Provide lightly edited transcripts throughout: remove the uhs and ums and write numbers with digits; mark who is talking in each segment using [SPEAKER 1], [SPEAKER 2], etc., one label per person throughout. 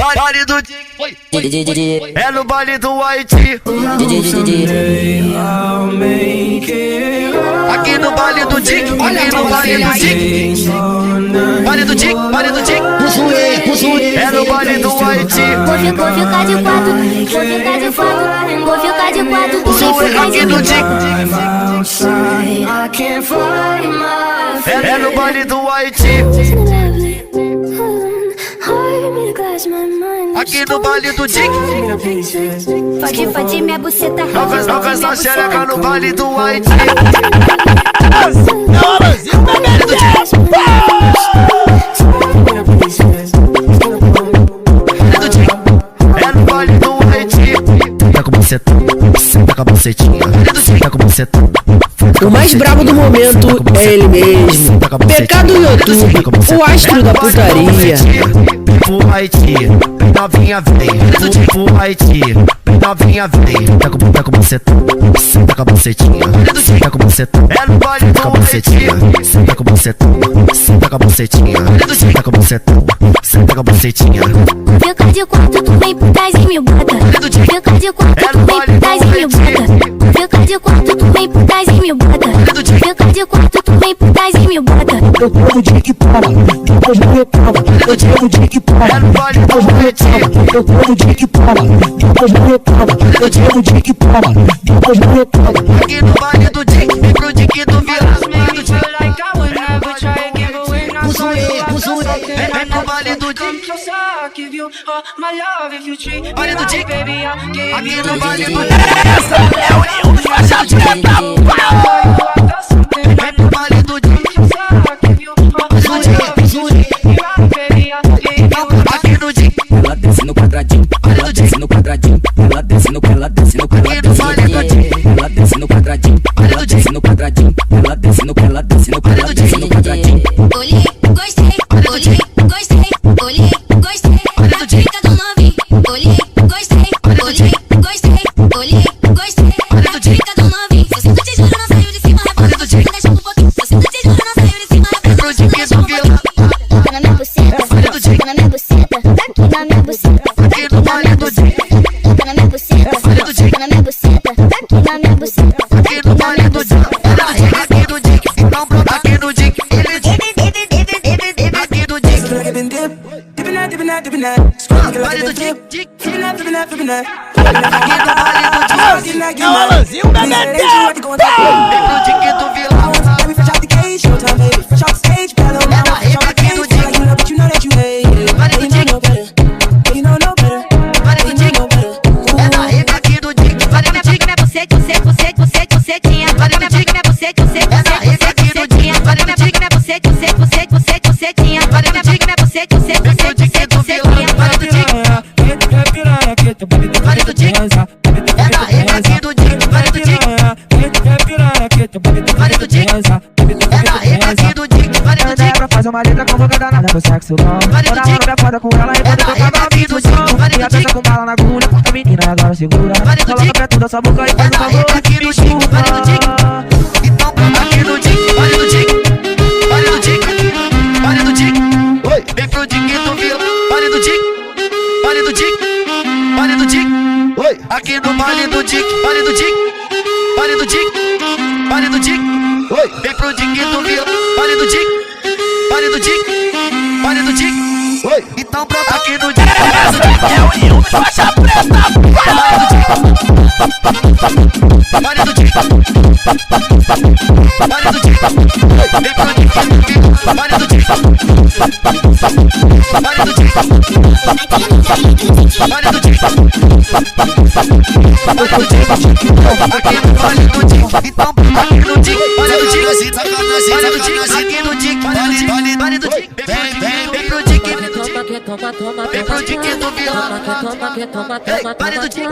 [SPEAKER 1] Baile do Dick, é no baile do Haiti. Aqui no baile do Dick, aqui no baile do Dick. Baile do Dick, baile do Dick. É no baile do Haiti.
[SPEAKER 2] Vou ficar de quatro, vou ficar de quatro, vou ficar de quatro.
[SPEAKER 1] Aqui no Dick. É no baile do Haiti. Aqui no baile do Dick.
[SPEAKER 2] Fode minha buceta.
[SPEAKER 1] Joga essa xereca no baile do Haiti. É no baile do Haiti. Senta com buceta, senta com a bucetinha. Senta com buceta.
[SPEAKER 3] O mais brabo do momento é ele mesmo. PK do YouTube, o astro da putaria.
[SPEAKER 1] Pro Haiti, novinha vem. Pro Haiti, novinha vem. Senta com buceta, senta com a bucetinha. Senta com buceta, é no baile do Haiti. Senta com buceta, senta com a bucetinha. Senta com buceta, senta com a bucetinha.
[SPEAKER 2] Fica de quatro, tu vem por trás e me bota. Fica de quatro, tu vem por trás e me bota. Fica de quatro, tu vem por trás e me bota. Fica de quatro, tu vem por trás e me bota.
[SPEAKER 4] Eu tô no dia que para, depois não reclama. Eu tô no dia que para, depois não reclama. Eu tô no dia que para, depois não reclama. Eu tô no dia que para, depois não reclama.
[SPEAKER 1] Aqui no baile do Dick, vem pro Dick do Vila. É no baile do Dick. Baile do Dick. Aqui no baile do Dick. Essa é o Nil dos Faixa Preta. É no baile do Dick. Aqui no Dick.
[SPEAKER 5] Ela desce no quadradinho, ela desce no quadradinho, ela desce no quadradinho, ela desce no quadradinho, ela desce no quadradinho, ela desce no quadradinho, ela desce no quadradinho.
[SPEAKER 2] Olhei, gostei, olhei, gostei, olhei, gostei. Na pica do novinho. Olhei, gostei, olhei, gostei, olhei, gostei. Na pica do novinho. Você do tijolo não saiu de cima, rebola do Dick, deixa um pouquinho. Você do tijolo não saiu de cima, rebola do Dick, deixa um pouquinho. Toca na minha buceta, toca na minha buceta, aqui na minha buceta, aqui na minha buceta. Toca na minha buceta, toca na minha buceta, aqui na minha buceta,
[SPEAKER 1] Aqui no baile do Dick. Aqui no Dick. Então pronto, aqui no Dick. Aqui no Dick. Baile do Dick. Aqui no baile do Dick.
[SPEAKER 3] É o Alanzinho Bebedeu.
[SPEAKER 1] Vem pro Dick do Vila. É da rima aqui no Dick. Baile do Dick. Baile do Dick. É da rima aqui do Dick. Baile do Dick.
[SPEAKER 2] bucetinha. Olha minha boca, minha bucetinha. Olha minha boca, minha bucetinha. Olha minha boca, minha bucetinha. Olha minha boca, minha bucetinha.
[SPEAKER 1] Vale do Dick. É da rima aqui do Dick. Vale do Dick. Vale do Dick. É da rima aqui do Dick. Vale do Dick.
[SPEAKER 4] Pra fazer uma letra convocada na meu sexo bom. Toda hora foda com ela e quando eu tava ouvindo o som. E a peça com bala na agulha, a menina agora segura. Coloca pra tudo a sua boca e faz um favor.
[SPEAKER 1] Aqui do Dick. Vale do Dick. Então pronto, aqui do Dick. Vale do Dick. Vale do Dick. Vale do Dick. Vem pro Dick do Vila. Vale do Dick. Vale do Dick. Vale do Dick. Aqui no baile do Dick. Vale do Dick. Vale do Dick. Vale do Dick. Vem pro Dick do Vila. Vale do Dick. Vale do Dick. Vale do Dick. Então pronto, aqui no Dick. É o Nil dos Faixa Preta. Vale do Dick. Vale do Dick. Vem pro Dick do Vila. Vale do Dick. Vale do Dick. Vale do Dick. Aqui no Vale do Dick. Então aqui no Dick. Vale do Dick. Vale do Dick. Aqui no Dick. Vale do Dick. Vem pro Dick. Vem pro Dick do Vila. Vale do Dick.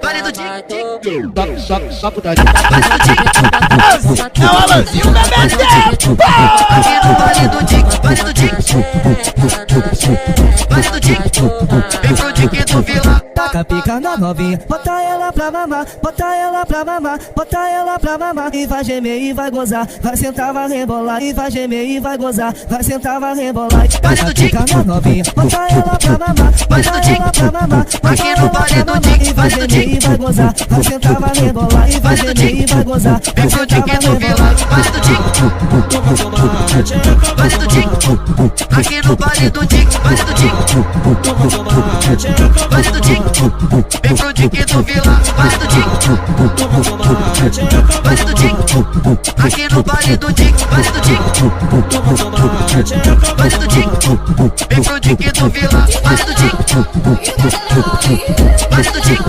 [SPEAKER 1] Vale do Dick.
[SPEAKER 4] Só putaria.
[SPEAKER 1] Vale do Dick.
[SPEAKER 3] É o Alanzinho Bebedeu.
[SPEAKER 1] Aqui no Vale do Dick. Vale do Dick. Vale do Dick. Vem pro Dick do Vila.
[SPEAKER 4] Taca pica na novinha, bota ela pra mamar, bota ela pra mamar, bota ela pra mamar. E vai gemer e vai gozar, vai sentar, vai rebolar. E vai gemer e vai gozar, vai sentar, vai rebolar. Taca pica na novinha, bota ela pra mamar, bota ela pra mamar.
[SPEAKER 1] Aqui no baile do Dick,
[SPEAKER 4] E vai gemer e vai gozar, vai sentar, vai rebolar. E vai gemer e vai gozar, vai
[SPEAKER 1] Vem pro
[SPEAKER 4] sentar, vai
[SPEAKER 1] Dick do Vila,
[SPEAKER 4] rebolar.
[SPEAKER 1] baile do Dick, baile do Dick. Aqui no baile do Dick, baile do Dick, baile do Dick. Vem pro Dick do Vila, baile do Dick, baile do Dick. Aqui no baile do Dick, baile do Dick, baile do Dick. Vem pro Dick do Vila, baile do Dick, baile do Dick.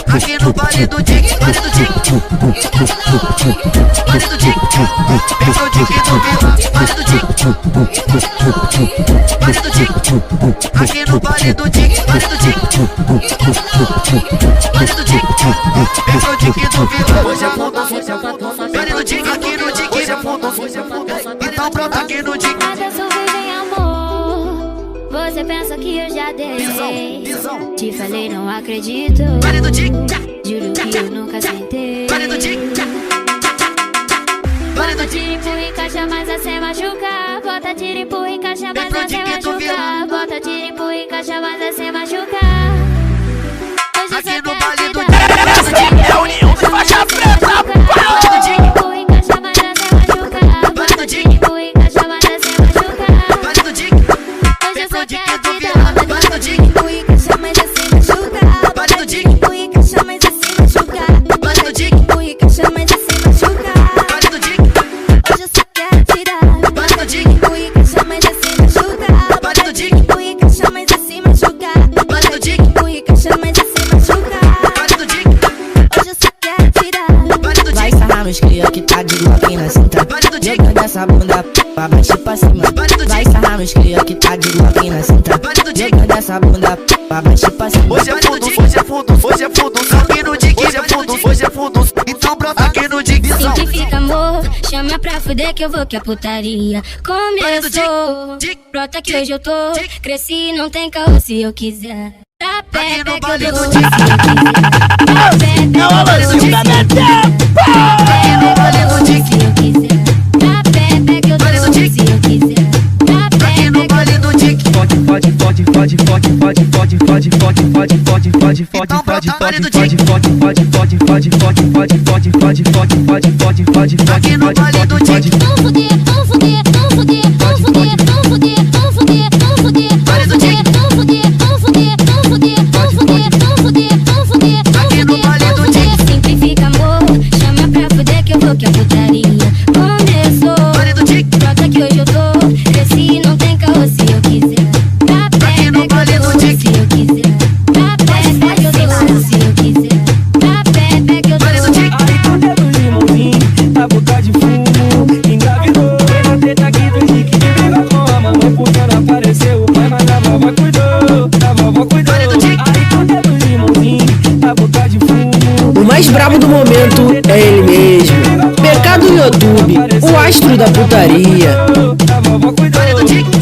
[SPEAKER 1] Aqui no baile do Dick, baile do Dick, baile do Dick. Vem pro Dick do Vila, baile do Dick, baile do Dick. Aqui no baile do Dick, baile do Dick, baile do Dick. Vem pro Dick do Vila, hoje é fundo, baile do Dick, aqui no Dick, hoje é fundo. Então pronto, aqui no Dick.
[SPEAKER 2] Nada sou virgem, amor. Você pensa que eu já dei? Te falei, não acredito.
[SPEAKER 1] Baile do Dick,
[SPEAKER 2] Juro que eu nunca sentei.
[SPEAKER 1] baile do Dick, baile do
[SPEAKER 2] Bota
[SPEAKER 1] Dick.
[SPEAKER 2] tiro, empurra e encaixa, mas assim machuca. Bota tiro, empurra e encaixa, mas assim machuca. Bota tiro, empurra e encaixa, mas assim machuca. Hoje eu
[SPEAKER 1] Aqui
[SPEAKER 2] só
[SPEAKER 1] no
[SPEAKER 2] quero
[SPEAKER 1] baile
[SPEAKER 2] te
[SPEAKER 1] do
[SPEAKER 2] dar.
[SPEAKER 1] Dick, é a união da faixa preta. Baile do Dick,
[SPEAKER 2] Empurra e encaixa, mas assim machuca. Bota tiro, empurra e encaixa, mas assim machuca.
[SPEAKER 1] baile do Dick.
[SPEAKER 2] Hoje eu só quero te dar.
[SPEAKER 1] Baile do Dick,
[SPEAKER 2] Empurra e encaixa, mas assim machuca.
[SPEAKER 1] baile do Dick,
[SPEAKER 2] Empurra e encaixa, mas assim machuca.
[SPEAKER 1] baile do Dick,
[SPEAKER 2] Empurra e encaixa, mas assim machuca.
[SPEAKER 1] baile do Dick,
[SPEAKER 2] Hoje eu só quero te dar.
[SPEAKER 1] baile do Dick,
[SPEAKER 2] Empurra e encaixa, mas assim machuca.
[SPEAKER 1] baile do Dick,
[SPEAKER 2] Empurra e encaixa, mas assim machuca.
[SPEAKER 1] baile do Dick,
[SPEAKER 2] Empurra e encaixa, mas assim machuca.
[SPEAKER 1] baile do Dick,
[SPEAKER 2] Hoje eu só quero te dar.
[SPEAKER 1] baile do
[SPEAKER 3] Vai
[SPEAKER 1] Dick,
[SPEAKER 3] sarrar nos cria que tá de Glock na cinta.
[SPEAKER 1] baile do Dick,
[SPEAKER 3] Jogando essa bunda pra baixo e pra cima. Vai sarrar nos cria que tá de Glock na cinta.
[SPEAKER 1] baile do Dick.
[SPEAKER 3] Jogando essa bunda pra baixo e pra cima.
[SPEAKER 1] Hoje é fundo, hoje é fundo, hoje é fundo. Aqui no Dick, hoje é fundo, hoje é fundo. Então pronto, aqui no Dick.
[SPEAKER 2] Simplifica, amor, chama pra fuder que eu vou que a putaria começou. Brota que hoje eu tô, cresci, não tem caô se eu quiser. Tá pé, pé que eu dou se eu quiser. Tá pé, pé que eu dou se eu quiser. Tá pé, pé que eu dou se eu quiser. Tá pé, pé que eu dou se eu quiser. Tá pé,
[SPEAKER 1] Aqui no
[SPEAKER 2] pé que eu
[SPEAKER 1] baile do Dick. Aqui no baile do Dick.
[SPEAKER 2] Vamos fuder, vamos fuder, vamos fuder, vamos fuder, vamos fuder, vamos fuder, vamos fuder,
[SPEAKER 1] Baile do Dick.
[SPEAKER 2] vamos fuder, vamos fuder, vamos fuder, vamos fuder, vamos fuder, vamos fuder,
[SPEAKER 1] Aqui no baile do Dick.
[SPEAKER 2] simplifica, amor, chama pra fuder que eu vou que a putaria começou.
[SPEAKER 1] Baile do Dick.
[SPEAKER 2] Brota que hoje eu tô, cresci, não tem caô se eu quiser. Tá pé,
[SPEAKER 1] Aqui no
[SPEAKER 2] pé que
[SPEAKER 1] baile
[SPEAKER 2] eu
[SPEAKER 1] do
[SPEAKER 2] dou
[SPEAKER 1] Dick.
[SPEAKER 2] se eu quiser. Tá pé, pé que eu dou se eu quiser. Tá pé, pé que eu
[SPEAKER 1] Baile do Dick.
[SPEAKER 4] Aí com o dedo limãozinho, na boca de fumo, engravidou. Na treta aqui do Dick, de briga com a mamãe, porque não apareceu o pai, mas a vovó cuidou, a vovó cuidou.
[SPEAKER 1] Baile do Dick.
[SPEAKER 4] Aí com o dedo limãozinho, na boca de fumo.
[SPEAKER 3] O mais brabo do momento é ele mesmo. Pecado YouTube, o astro da putaria.
[SPEAKER 4] A vovó cuidou.
[SPEAKER 1] Baile do Dick.